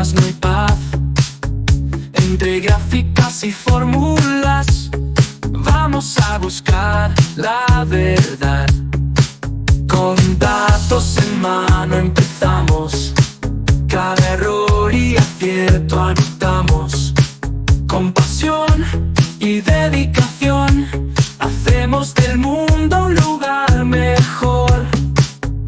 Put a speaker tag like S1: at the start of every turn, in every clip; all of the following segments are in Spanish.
S1: más no hay paz. Entre gráficas y fórmulas vamos a buscar la verdad. Con datos en mano empezamos, cada error y acierto anotamos. Con pasión y dedicación hacemos del mundo un lugar mejor.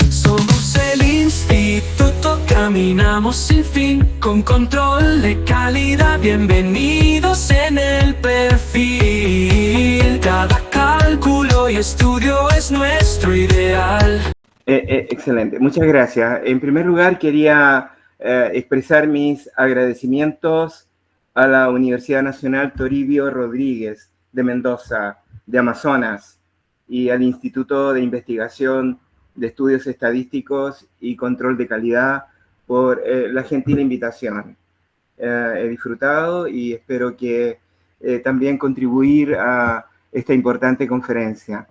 S1: Somos el instituto, caminamos sin fin, con control de calidad. Bienvenidos en el perfil. Cada cálculo y estudio es nuestro ideal.
S2: Excelente, muchas gracias. En primer lugar, quería expresar mis agradecimientos a la Universidad Nacional Toribio Rodríguez de Mendoza, de Amazonas, y al Instituto de Investigación de Estudios Estadísticos y Control de Calidad por la gentil invitación. He disfrutado y espero que también contribuir a esta importante conferencia.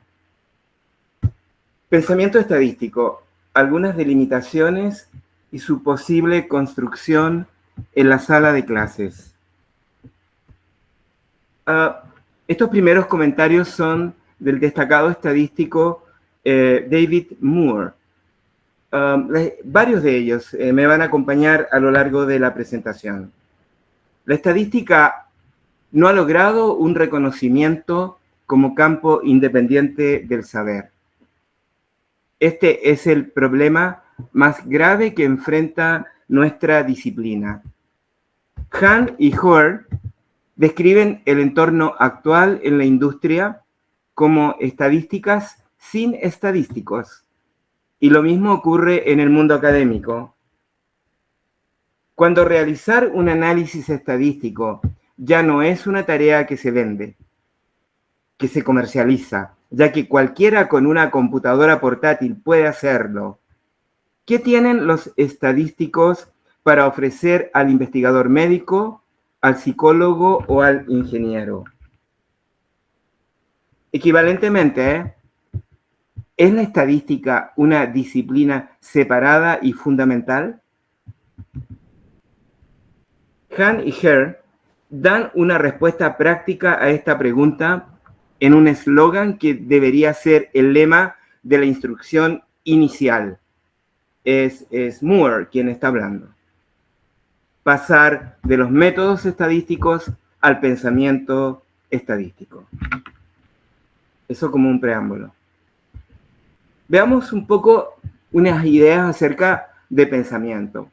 S2: Pensamiento estadístico, algunas delimitaciones y su posible construcción en la sala de clases. Estos primeros comentarios son del destacado estadístico David Moore. Varios de ellos me van a acompañar a lo largo de la presentación. La estadística no ha logrado un reconocimiento como campo independiente del saber. Este es el problema más grave que enfrenta nuestra disciplina. Hahn y Hoare describen el entorno actual en la industria como estadísticas sin estadísticos. Y lo mismo ocurre en el mundo académico. Cuando realizar un análisis estadístico ya no es una tarea que se vende, que se comercializa, ya que cualquiera con una computadora portátil puede hacerlo. ¿Qué tienen los estadísticos para ofrecer al investigador médico, al psicólogo o al ingeniero? Equivalentemente, ¿es la estadística una disciplina separada y fundamental? Hahn y Hoare dan una respuesta práctica a esta pregunta en un eslogan que debería ser el lema de la instrucción inicial. Es Moore quien está hablando. Pasar de los métodos estadísticos al pensamiento estadístico. Eso como un preámbulo. Veamos un poco unas ideas acerca de pensamiento.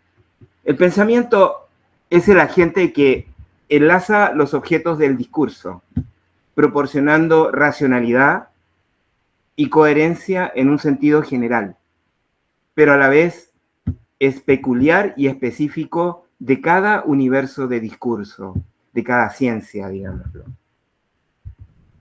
S2: El pensamiento es el agente que enlaza los objetos del discurso, proporcionando racionalidad y coherencia en un sentido general, pero a la vez es peculiar y específico de cada universo de discurso, de cada ciencia, digámoslo.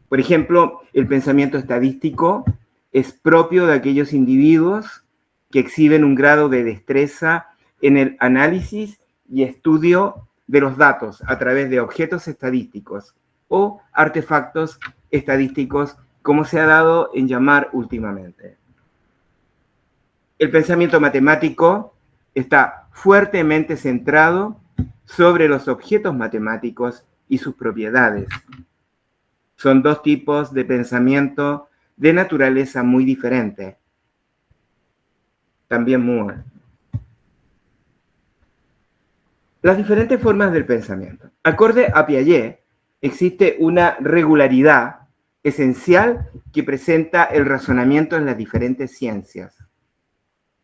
S2: Por ejemplo, el pensamiento estadístico es propio de aquellos individuos que exhiben un grado de destreza en el análisis y estudio de los datos a través de objetos estadísticos o artefactos estadísticos, como se ha dado en llamar últimamente. El pensamiento matemático está fuertemente centrado sobre los objetos matemáticos y sus propiedades. Son dos tipos de pensamiento de naturaleza muy diferente. También Moore. Las diferentes formas del pensamiento. Acorde a Piaget, existe una regularidad esencial que presenta el razonamiento en las diferentes ciencias,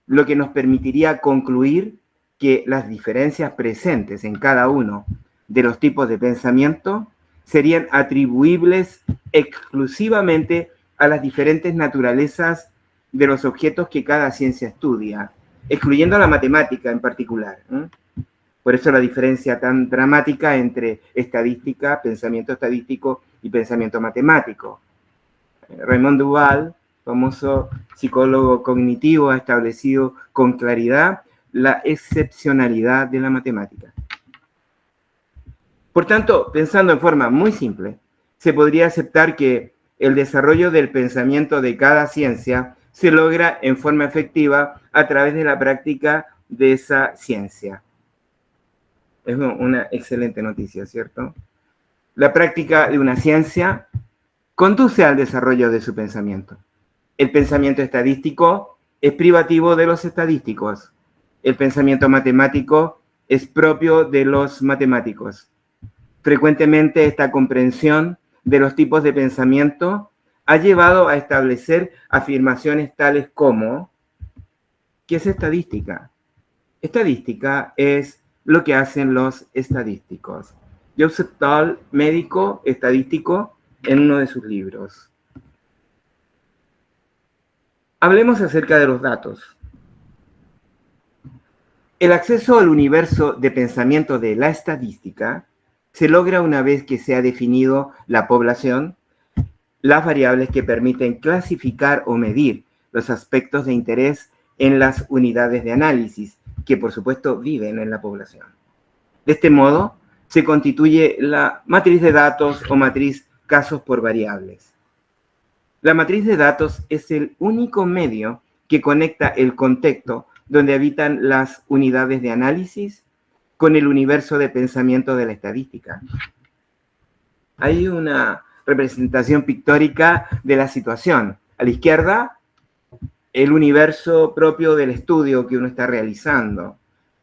S2: lo que nos permitiría concluir que las diferencias presentes en cada uno de los tipos de pensamiento serían atribuibles exclusivamente a las diferentes naturalezas de los objetos que cada ciencia estudia, excluyendo la matemática en particular. Por eso la diferencia tan dramática entre estadística, pensamiento estadístico y pensamiento matemático. Raymond Duval, famoso psicólogo cognitivo, ha establecido con claridad la excepcionalidad de la matemática. Por tanto, pensando en forma muy simple, se podría aceptar que el desarrollo del pensamiento de cada ciencia se logra en forma efectiva a través de la práctica de esa ciencia. Es una excelente noticia, ¿cierto? La práctica de una ciencia conduce al desarrollo de su pensamiento. El pensamiento estadístico es privativo de los estadísticos. El pensamiento matemático es propio de los matemáticos. Frecuentemente esta comprensión de los tipos de pensamiento ha llevado a establecer afirmaciones tales como: ¿qué es estadística? Estadística es lo que hacen los estadísticos. Joseph Dahl, médico estadístico, en uno de sus libros. Hablemos acerca de los datos. El acceso al universo de pensamiento de la estadística se logra una vez que se ha definido la población, las variables que permiten clasificar o medir los aspectos de interés en las unidades de análisis, que por supuesto viven en la población. De este modo, se constituye la matriz de datos o matriz casos por variables. La matriz de datos es el único medio que conecta el contexto donde habitan las unidades de análisis con el universo de pensamiento de la estadística. Hay una representación pictórica de la situación. A la izquierda, el universo propio del estudio que uno está realizando,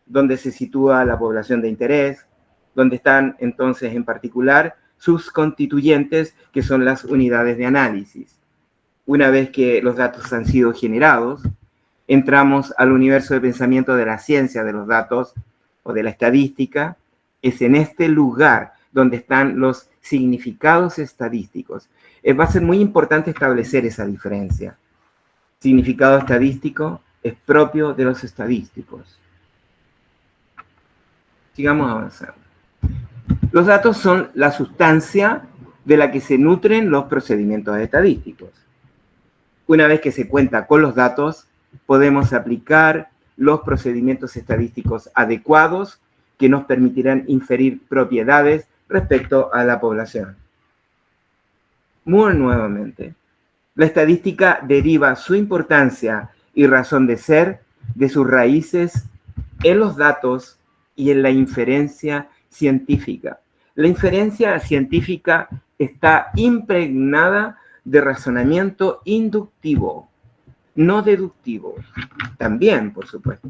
S2: donde se sitúa la población de interés, donde están entonces en particular sus constituyentes, que son las unidades de análisis. Una vez que los datos han sido generados, entramos al universo de pensamiento de la ciencia de los datos o de la estadística. Es en este lugar donde están los significados estadísticos. Va a ser muy importante establecer esa diferencia. Significado estadístico es propio de los estadísticos. Sigamos avanzando. Los datos son la sustancia de la que se nutren los procedimientos estadísticos. Una vez que se cuenta con los datos, podemos aplicar los procedimientos estadísticos adecuados que nos permitirán inferir propiedades respecto a la población. Moore nuevamente. La estadística deriva su importancia y razón de ser de sus raíces en los datos y en la inferencia científica. La inferencia científica está impregnada de razonamiento inductivo, no deductivo. También, por supuesto.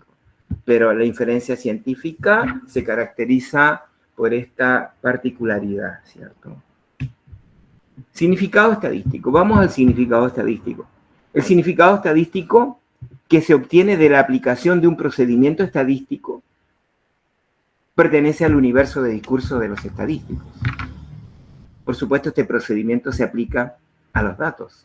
S2: Pero la inferencia científica se caracteriza por esta particularidad, ¿cierto? Significado estadístico. Vamos al significado estadístico. El significado estadístico que se obtiene de la aplicación de un procedimiento estadístico pertenece al universo de discurso de los estadísticos. Por supuesto, este procedimiento se aplica a los datos.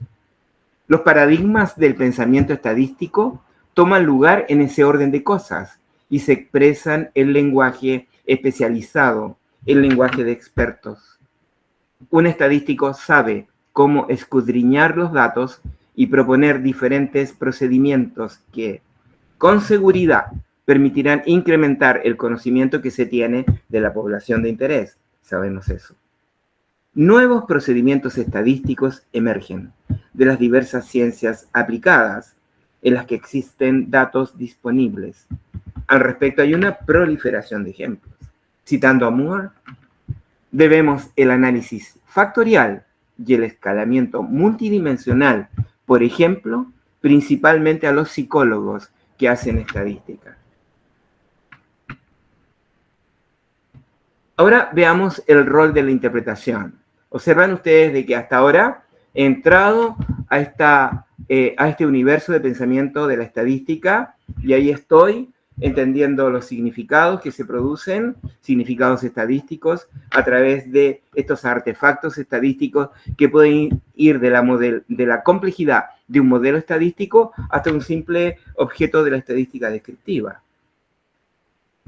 S2: Los paradigmas del pensamiento estadístico toman lugar en ese orden de cosas y se expresan en lenguaje especializado, el lenguaje de expertos. Un estadístico sabe cómo escudriñar los datos y proponer diferentes procedimientos que, con seguridad, permitirán incrementar el conocimiento que se tiene de la población de interés. Sabemos eso. Nuevos procedimientos estadísticos emergen de las diversas ciencias aplicadas en las que existen datos disponibles. Al respecto, hay una proliferación de ejemplos. Citando a Moore, debemos el análisis factorial y el escalamiento multidimensional, por ejemplo, principalmente a los psicólogos que hacen estadística. Ahora veamos el rol de la interpretación. Observan ustedes de que hasta ahora he entrado a este universo de pensamiento de la estadística y ahí estoy entendiendo los significados que se producen, significados estadísticos, a través de estos artefactos estadísticos que pueden ir de la complejidad de un modelo estadístico hasta un simple objeto de la estadística descriptiva.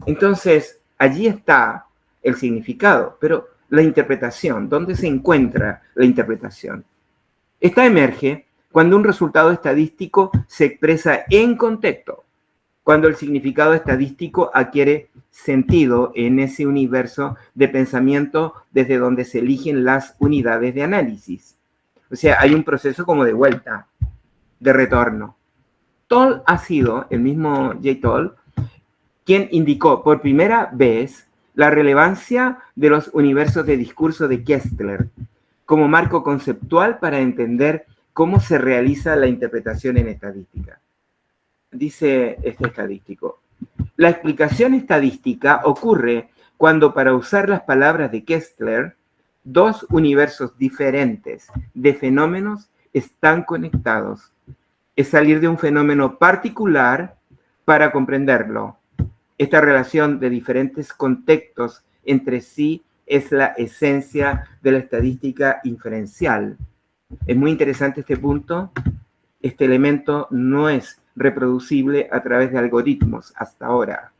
S2: Entonces, allí está el significado, pero la interpretación, ¿dónde se encuentra la interpretación? Esta emerge cuando un resultado estadístico se expresa en contexto, cuando el significado estadístico adquiere sentido en ese universo de pensamiento desde donde se eligen las unidades de análisis. O sea, hay un proceso como de vuelta, de retorno. Toll ha sido, el mismo J. Toll, quien indicó por primera vez la relevancia de los universos de discurso de Kestler como marco conceptual para entender cómo se realiza la interpretación en estadística. Dice este estadístico: la explicación estadística ocurre cuando, para usar las palabras de Kestler, dos universos diferentes de fenómenos están conectados. Es salir de un fenómeno particular para comprenderlo. Esta relación de diferentes contextos entre sí es la esencia de la estadística inferencial. Es muy interesante este punto. Este elemento no es reproducible a través de algoritmos hasta ahora.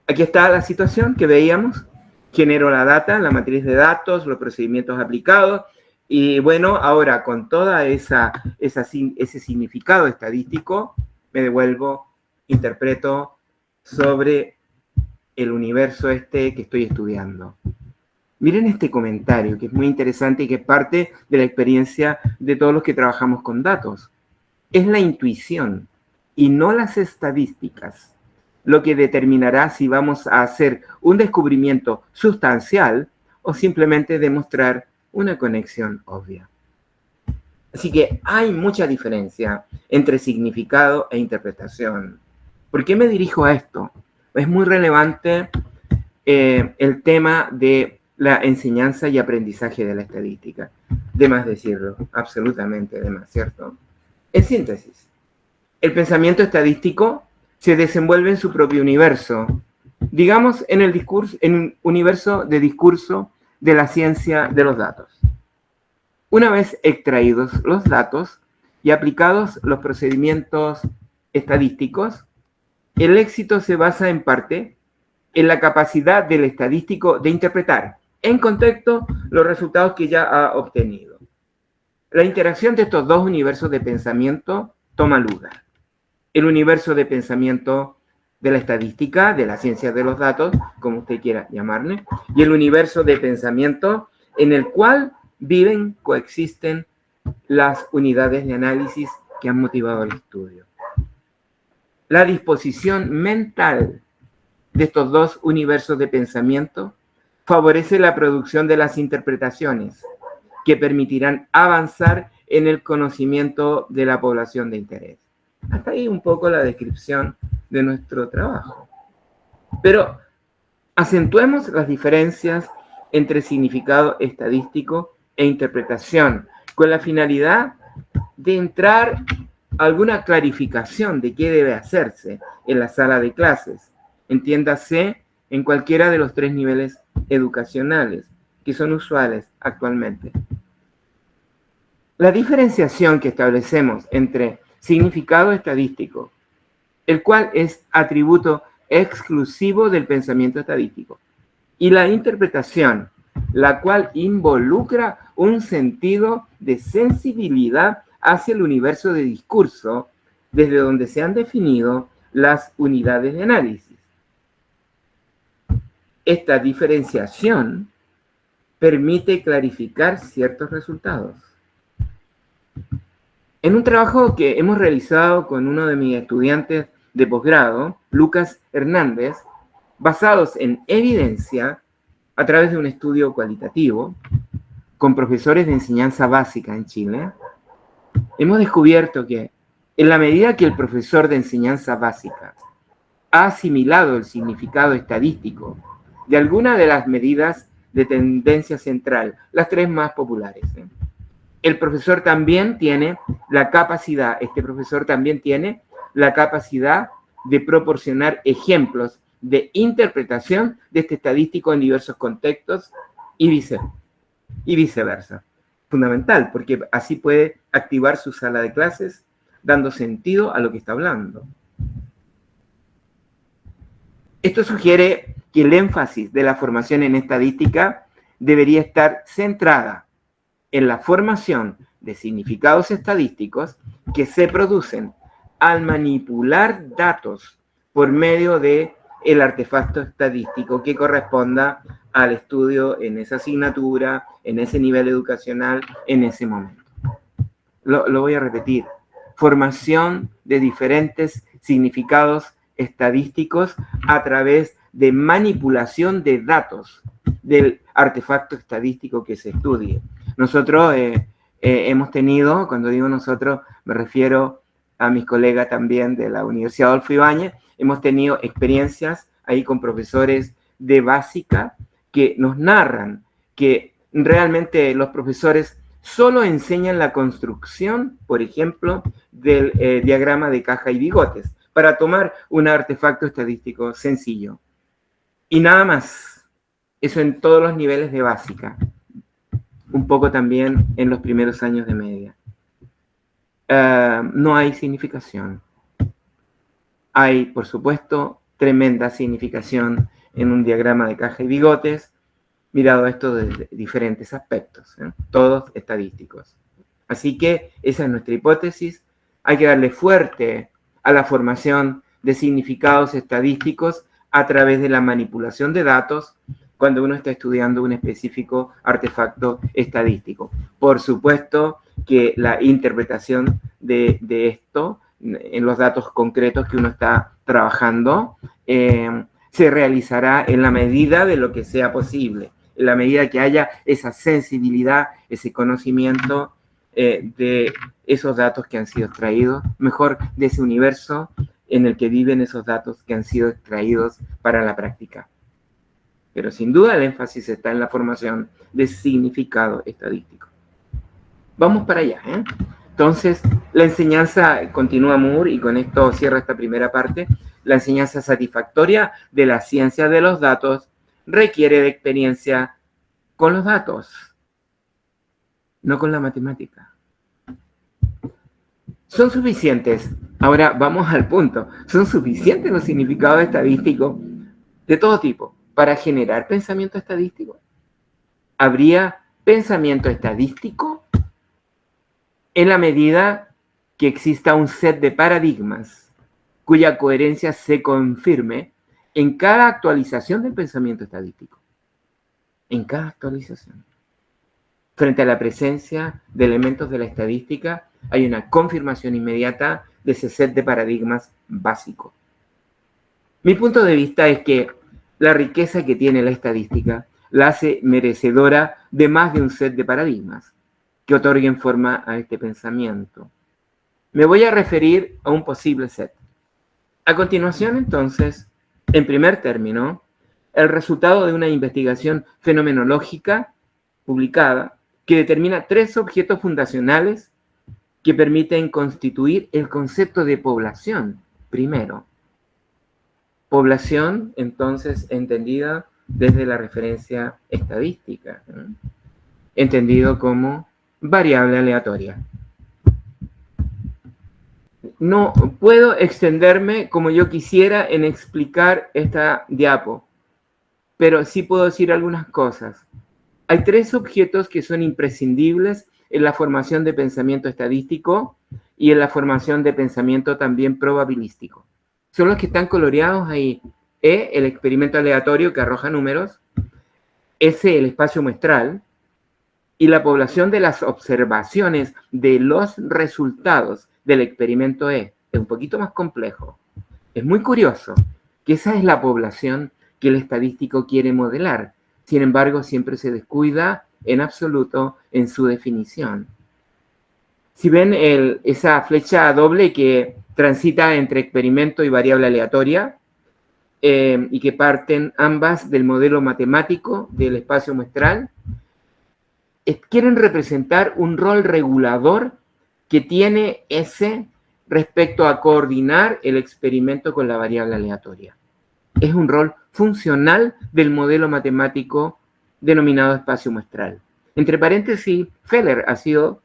S2: Aquí está la situación que veíamos. Genero la data, la matriz de datos, los procedimientos aplicados, y bueno, ahora con toda ese significado estadístico, me devuelvo, interpreto sobre el universo que estoy estudiando. Miren este comentario, que es muy interesante y que es parte de la experiencia de todos los que trabajamos con datos. Es la intuición y no las estadísticas lo que determinará si vamos a hacer un descubrimiento sustancial o simplemente demostrar una conexión obvia. Así que hay mucha diferencia entre significado e interpretación. ¿Por qué me dirijo a esto? Es muy relevante el tema de la enseñanza y aprendizaje de la estadística. De más decirlo, absolutamente de más, ¿cierto? En síntesis, el pensamiento estadístico se desenvuelve en su propio universo, digamos en un universo de discurso de la ciencia de los datos. Una vez extraídos los datos y aplicados los procedimientos estadísticos, el éxito se basa en parte en la capacidad del estadístico de interpretar en contexto los resultados que ya ha obtenido. La interacción de estos dos universos de pensamiento toma lugar. El universo de pensamiento de la estadística, de la ciencia de los datos, como usted quiera llamarle, y el universo de pensamiento en el cual viven, coexisten las unidades de análisis que han motivado el estudio. La disposición mental de estos dos universos de pensamiento favorece la producción de las interpretaciones que permitirán avanzar en el conocimiento de la población de interés. Hasta ahí un poco la descripción de nuestro trabajo. Pero acentuemos las diferencias entre significado estadístico e interpretación, con la finalidad de entrar a alguna clarificación de qué debe hacerse en la sala de clases. Entiéndase en cualquiera de los tres niveles educacionales que son usuales actualmente. La diferenciación que establecemos entre significado estadístico, el cual es atributo exclusivo del pensamiento estadístico, y la interpretación, la cual involucra un sentido de sensibilidad hacia el universo de discurso, desde donde se han definido las unidades de análisis. Esta diferenciación permite clarificar ciertos resultados. En un trabajo que hemos realizado con uno de mis estudiantes de posgrado, Lucas Hernández, basados en evidencia a través de un estudio cualitativo con profesores de enseñanza básica en Chile, hemos descubierto que en la medida que el profesor de enseñanza básica ha asimilado el significado estadístico de alguna de las medidas de tendencia central, las tres más populares, el profesor también tiene la capacidad, de proporcionar ejemplos de interpretación de este estadístico en diversos contextos y viceversa. Fundamental, porque así puede activar su sala de clases dando sentido a lo que está hablando. Esto sugiere que el énfasis de la formación en estadística debería estar centrada en la formación de significados estadísticos que se producen al manipular datos por medio de el artefacto estadístico que corresponda al estudio en esa asignatura, en ese nivel educacional, en ese momento. Lo voy a repetir. Formación de diferentes significados estadísticos a través de manipulación de datos del artefacto estadístico que se estudie. Nosotros hemos tenido, cuando digo nosotros, me refiero a mis colegas también de la Universidad Adolfo Ibáñez, hemos tenido experiencias ahí con profesores de básica que nos narran que realmente los profesores solo enseñan la construcción, por ejemplo, del diagrama de caja y bigotes, para tomar un artefacto estadístico sencillo. Y nada más. Eso en todos los niveles de básica. Un poco también en los primeros años de media. No hay significación. Hay, por supuesto, tremenda significación en un diagrama de caja y bigotes, mirado esto desde diferentes aspectos, todos estadísticos. Así que esa es nuestra hipótesis. Hay que darle fuerte a la formación de significados estadísticos a través de la manipulación de datos cuando uno está estudiando un específico artefacto estadístico. Por supuesto que la interpretación de esto en los datos concretos que uno está trabajando se realizará en la medida de lo que sea posible, en la medida que haya esa sensibilidad, ese conocimiento de esos datos que han sido extraídos, mejor de ese universo en el que viven esos datos que han sido extraídos para la práctica. Pero sin duda el énfasis está en la formación de significado estadístico. Vamos para allá, ¿eh? Entonces, la enseñanza, continúa Moore, y con esto cierra esta primera parte, la enseñanza satisfactoria de la ciencia de los datos requiere de experiencia con los datos, no con la matemática. ¿Son suficientes? Ahora vamos al punto. ¿Son suficientes los significados estadísticos de todo tipo para generar pensamiento estadístico? ¿Habría pensamiento estadístico en la medida que exista un set de paradigmas cuya coherencia se confirme en cada actualización del pensamiento estadístico? En cada actualización. Frente a la presencia de elementos de la estadística, hay una confirmación inmediata de ese set de paradigmas básico. Mi punto de vista es que la riqueza que tiene la estadística la hace merecedora de más de un set de paradigmas que otorguen forma a este pensamiento. Me voy a referir a un posible set. A continuación, entonces, en primer término, el resultado de una investigación fenomenológica publicada que determina 3 objetos fundacionales que permiten constituir el concepto de población. Primero, población, entonces, entendida desde la referencia estadística, ¿no? Entendido como variable aleatoria. No puedo extenderme como yo quisiera en explicar esta diapo, pero sí puedo decir algunas cosas. Hay 3 objetos que son imprescindibles en la formación de pensamiento estadístico y en la formación de pensamiento también probabilístico. Son los que están coloreados ahí. E, el experimento aleatorio que arroja números. S, el espacio muestral. Y la población de las observaciones de los resultados del experimento E. Es un poquito más complejo. Es muy curioso que esa es la población que el estadístico quiere modelar. Sin embargo, siempre se descuida en absoluto en su definición. Si ven esa flecha doble que transita entre experimento y variable aleatoria, y que parten ambas del modelo matemático del espacio muestral, quieren representar un rol regulador que tiene ese respecto a coordinar el experimento con la variable aleatoria. Es un rol funcional del modelo matemático denominado espacio muestral. Entre paréntesis, Feller ha sido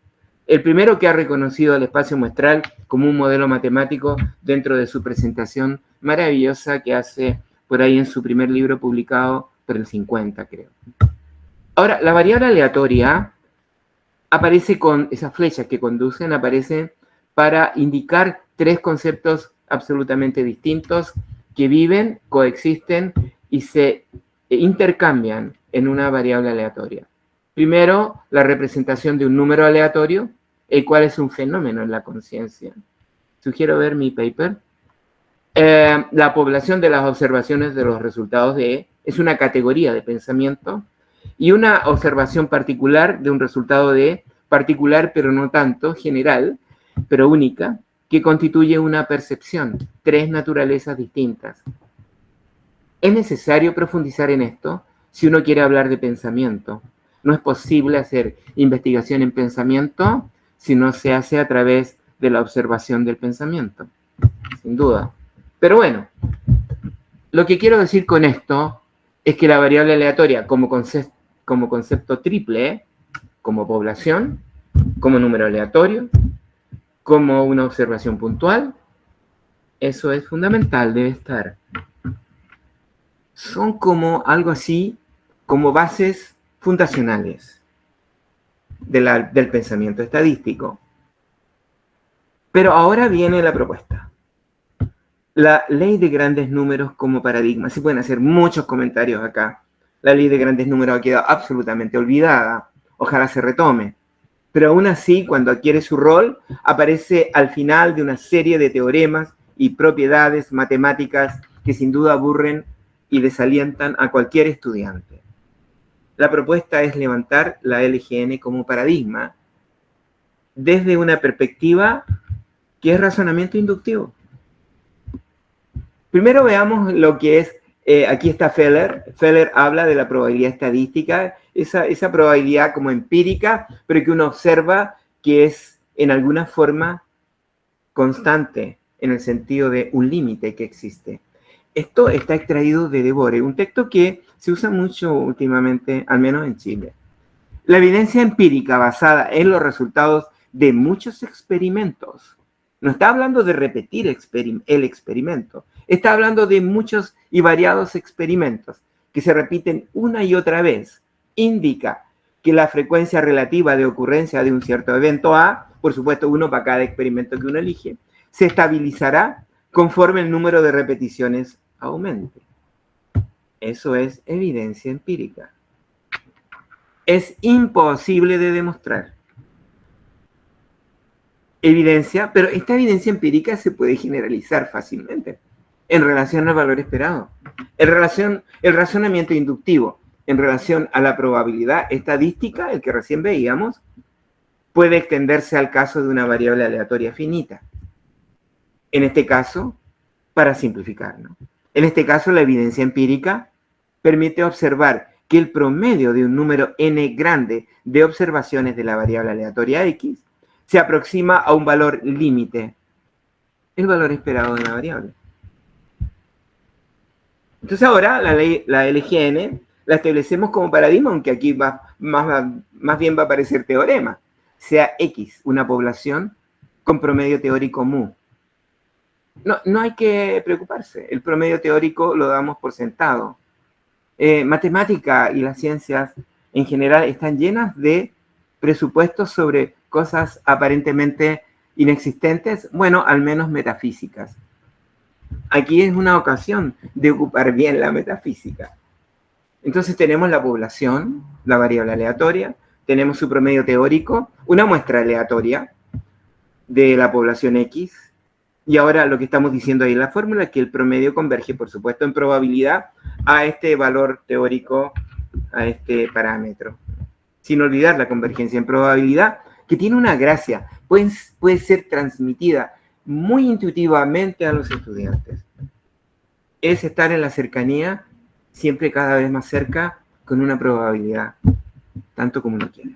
S2: el primero que ha reconocido el espacio muestral como un modelo matemático dentro de su presentación maravillosa que hace por ahí en su primer libro publicado por el 50, creo. Ahora, la variable aleatoria aparece con esas flechas que conducen, aparecen para indicar 3 conceptos absolutamente distintos que viven, coexisten y se intercambian en una variable aleatoria. Primero, la representación de un número aleatorio, el cual es un fenómeno en la conciencia. Sugiero ver mi paper. La población de las observaciones de los resultados de E es una categoría de pensamiento y una observación particular de un resultado de E, particular pero no tanto, general, pero única, que constituye una percepción, tres naturalezas distintas. Es necesario profundizar en esto si uno quiere hablar de pensamiento. No es posible hacer investigación en pensamiento si no se hace a través de la observación del pensamiento, sin duda. Pero bueno, lo que quiero decir con esto es que la variable aleatoria como concepto triple, como población, como número aleatorio, como una observación puntual, eso es fundamental, debe estar. Son como algo así, como bases fundacionales del pensamiento estadístico. Pero ahora viene la propuesta. La ley de grandes números como paradigma. Se pueden hacer muchos comentarios acá. La ley de grandes números ha quedado absolutamente olvidada. Ojalá se retome. Pero aún así, cuando adquiere su rol, aparece al final de una serie de teoremas y propiedades matemáticas que sin duda aburren y desalientan a cualquier estudiante. La propuesta es levantar la LGN como paradigma desde una perspectiva que es razonamiento inductivo. Primero veamos lo que es, aquí está Feller. Feller habla de la probabilidad estadística, esa probabilidad como empírica, pero que uno observa que es en alguna forma constante, en el sentido de un límite que existe. Esto está extraído de Debord, un texto que se usa mucho últimamente, al menos en Chile. La evidencia empírica basada en los resultados de muchos experimentos. No está hablando de repetir el experimento, está hablando de muchos y variados experimentos que se repiten una y otra vez. Indica que la frecuencia relativa de ocurrencia de un cierto evento A, por supuesto uno para cada experimento que uno elige, se estabilizará conforme el número de repeticiones aumente. Eso es evidencia empírica. Es imposible de demostrar. Evidencia, pero esta evidencia empírica se puede generalizar fácilmente en relación al valor esperado. El razonamiento inductivo en relación a la probabilidad estadística, el que recién veíamos, puede extenderse al caso de una variable aleatoria finita. En este caso, para simplificar, ¿no? En este caso, la evidencia empírica permite observar que el promedio de un número n grande de observaciones de la variable aleatoria x se aproxima a un valor límite, el valor esperado de la variable. Entonces ahora la LGN la establecemos como paradigma, aunque aquí más bien va a aparecer teorema. Sea X una población con promedio teórico mu. No hay que preocuparse, el promedio teórico lo damos por sentado. Matemática y las ciencias en general están llenas de presupuestos sobre cosas aparentemente inexistentes, bueno, al menos metafísicas. Aquí es una ocasión de ocupar bien la metafísica. Entonces tenemos la población, la variable aleatoria, tenemos su promedio teórico, una muestra aleatoria de la población X, y ahora lo que estamos diciendo ahí en la fórmula es que el promedio converge, por supuesto, en probabilidad a este valor teórico, a este parámetro. Sin olvidar la convergencia en probabilidad, que tiene una gracia, puede ser transmitida muy intuitivamente a los estudiantes. Es estar en la cercanía, siempre cada vez más cerca, con una probabilidad, tanto como uno quiere.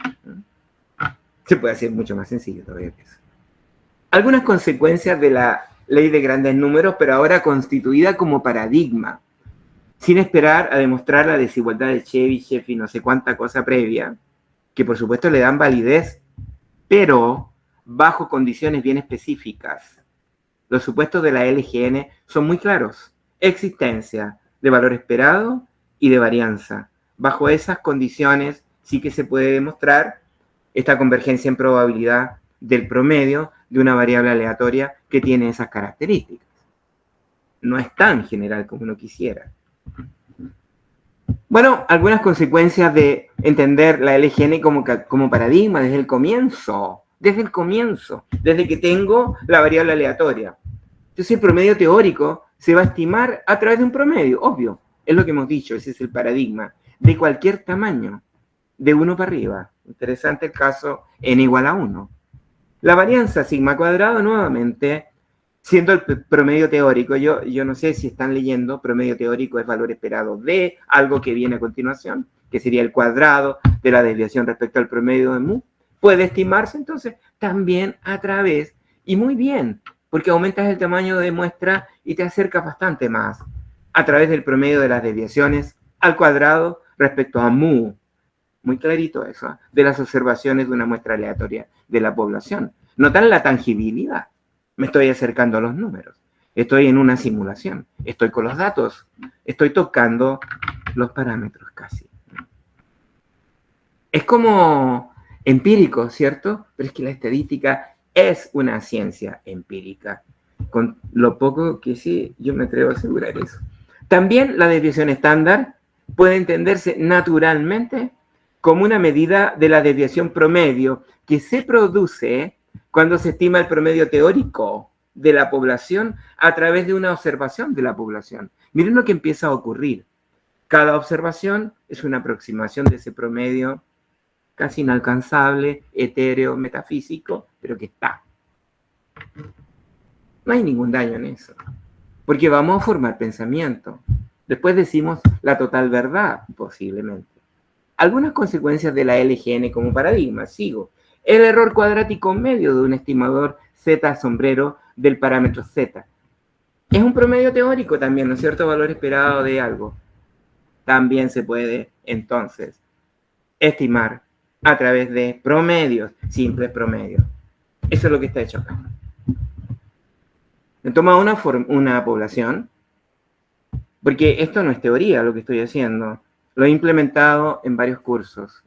S2: Se puede hacer mucho más sencillo todavía que eso. Algunas consecuencias de la ley de grandes números, pero ahora constituida como paradigma, sin esperar a demostrar la desigualdad de Chebyshev y no sé cuánta cosa previa, que por supuesto le dan validez, pero bajo condiciones bien específicas. Los supuestos de la LGN son muy claros. Existencia de valor esperado y de varianza. Bajo esas condiciones sí que se puede demostrar esta convergencia en probabilidad del promedio de una variable aleatoria que tiene esas características. No es tan general como uno quisiera. Bueno, algunas consecuencias de entender la LGN como paradigma desde el comienzo, desde que tengo la variable aleatoria. Entonces el promedio teórico se va a estimar a través de un promedio, obvio. Es lo que hemos dicho, ese es el paradigma, de cualquier tamaño, de 1 para arriba. Interesante el caso n igual a 1. La varianza sigma cuadrado, nuevamente, siendo el promedio teórico, yo no sé si están leyendo, promedio teórico es valor esperado de algo que viene a continuación, que sería el cuadrado de la desviación respecto al promedio de mu. Puede estimarse entonces también a través, y muy bien, porque aumentas el tamaño de muestra y te acercas bastante más, a través del promedio de las desviaciones al cuadrado respecto a mu. Muy clarito eso, ¿eh? De las observaciones de una muestra aleatoria de la población. Notan la tangibilidad. Me estoy acercando a los números. Estoy en una simulación. Estoy con los datos. Estoy tocando los parámetros casi. Es como empírico, ¿cierto? Pero es que la estadística es una ciencia empírica. Con lo poco que sí, yo me atrevo a asegurar eso. También la desviación estándar puede entenderse naturalmente como una medida de la desviación promedio que se produce cuando se estima el promedio teórico de la población a través de una observación de la población. Miren lo que empieza a ocurrir. Cada observación es una aproximación de ese promedio casi inalcanzable, etéreo, metafísico, pero que está. No hay ningún daño en eso, porque vamos a formar pensamiento. Después decimos la total verdad, posiblemente. Algunas consecuencias de la LGN como paradigma, sigo. El error cuadrático medio de un estimador Z sombrero del parámetro Z. Es un promedio teórico también, ¿no es cierto? Valor esperado de algo. También se puede, entonces, estimar a través de promedios, simples promedios. Eso es lo que está hecho acá. Toma una población, porque esto no es teoría lo que estoy haciendo. Lo he implementado en varios cursos,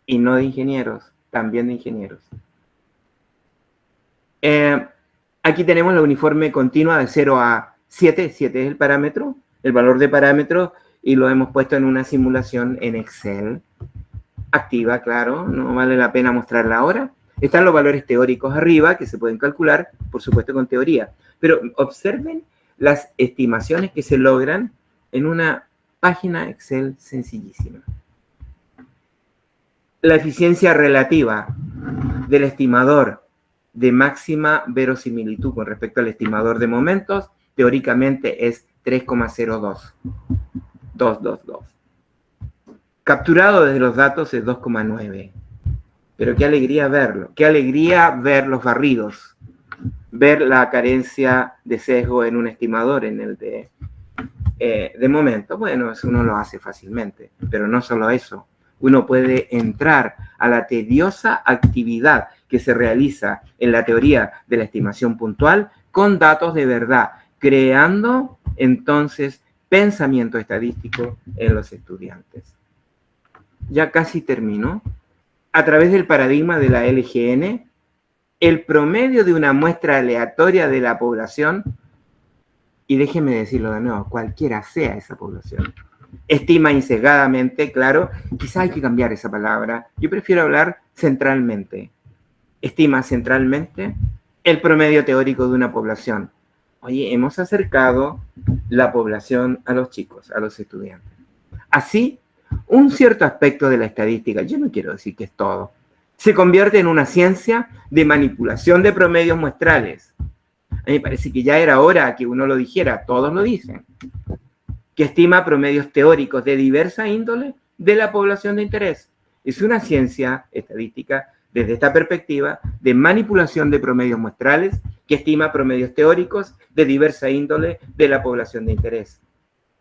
S2: y no de ingenieros, también de ingenieros. Aquí tenemos la uniforme continua de 0 a 7. 7 es el parámetro, el valor de parámetro, y lo hemos puesto en una simulación en Excel. Activa, claro, no vale la pena mostrarla ahora. Están los valores teóricos arriba, que se pueden calcular, por supuesto, con teoría. Pero observen las estimaciones que se logran en una página Excel sencillísima. La eficiencia relativa del estimador de máxima verosimilitud con respecto al estimador de momentos, teóricamente es 3,02. 222. Capturado desde los datos es 2,9. Pero qué alegría verlo. Qué alegría ver los barridos. Ver la carencia de sesgo en un estimador, en el de momento. Bueno, eso uno lo hace fácilmente. Pero no solo eso. Uno puede entrar a la tediosa actividad que se realiza en la teoría de la estimación puntual con datos de verdad, creando entonces pensamiento estadístico en los estudiantes. Ya casi termino. A través del paradigma de la LGN, el promedio de una muestra aleatoria de la población, y déjenme decirlo de nuevo, cualquiera sea esa población, estima insesgadamente, claro, quizá hay que cambiar esa palabra, yo prefiero hablar centralmente, estima centralmente el promedio teórico de una población. Oye, hemos acercado la población a los chicos, a los estudiantes. Así, un cierto aspecto de la estadística, yo no quiero decir que es todo, se convierte en una ciencia de manipulación de promedios muestrales. A mí me parece que ya era hora que uno lo dijera, todos lo dicen, que estima promedios teóricos de diversa índole de la población de interés. Es una ciencia estadística, desde esta perspectiva, de manipulación de promedios muestrales, que estima promedios teóricos de diversa índole de la población de interés.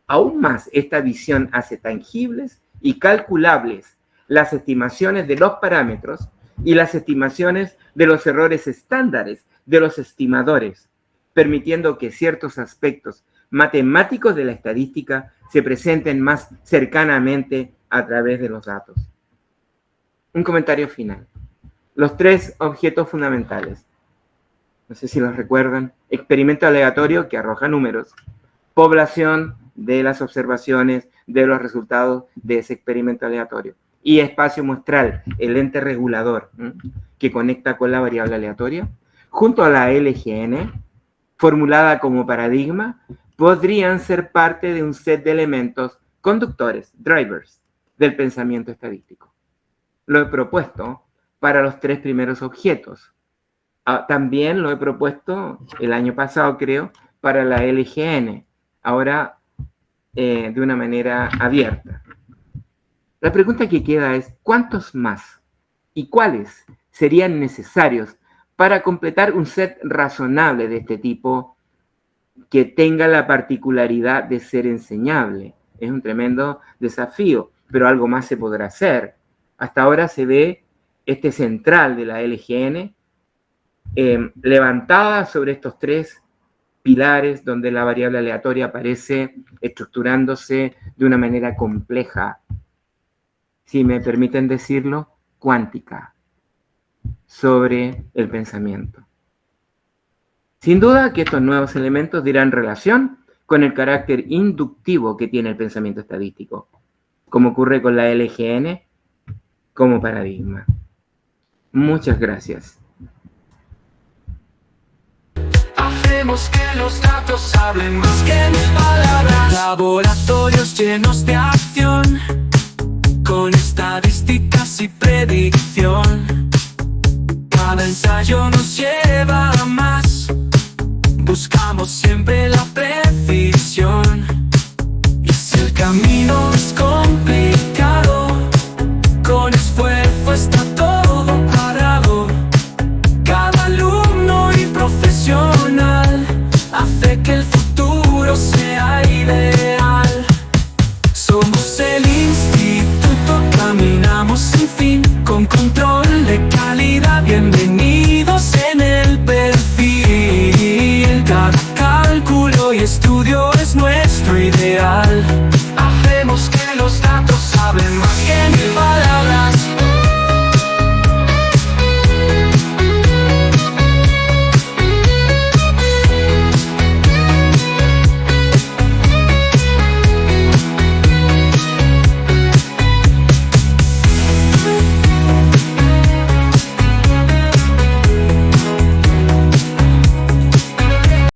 S2: Aún más, esta visión hace tangibles y calculables las estimaciones de los parámetros y las estimaciones de los errores estándares de los estimadores, permitiendo que ciertos aspectos matemáticos de la estadística se presenten más cercanamente a través de los datos. Un comentario final. Los 3 objetos fundamentales. No sé si los recuerdan. Experimento aleatorio que arroja números. Población de las observaciones de los resultados de ese experimento aleatorio. Y espacio muestral, el ente regulador, que conecta con la variable aleatoria, junto a la LGN, formulada como paradigma podrían ser parte de un set de elementos conductores, drivers, del pensamiento estadístico. Lo he propuesto para los 3 primeros objetos. También lo he propuesto el año pasado, creo, para la LGN, ahora de una manera abierta. La pregunta que queda es, ¿cuántos más y cuáles serían necesarios para completar un set razonable de este tipo que tenga la particularidad de ser enseñable? Es un tremendo desafío, pero algo más se podrá hacer. Hasta ahora se ve este central de la LGN levantada sobre estos 3 pilares donde la variable aleatoria aparece estructurándose de una manera compleja, si me permiten decirlo, cuántica, sobre el pensamiento. Sin duda que estos nuevos elementos dirán relación con el carácter inductivo que tiene el pensamiento estadístico, como ocurre con la LGN como paradigma. Muchas gracias.
S1: Hacemos que los datos hablen más que palabras. Laboratorios llenos de acción, con estadísticas y predicción. Cada ensayo nos lleva a más. Buscamos siempre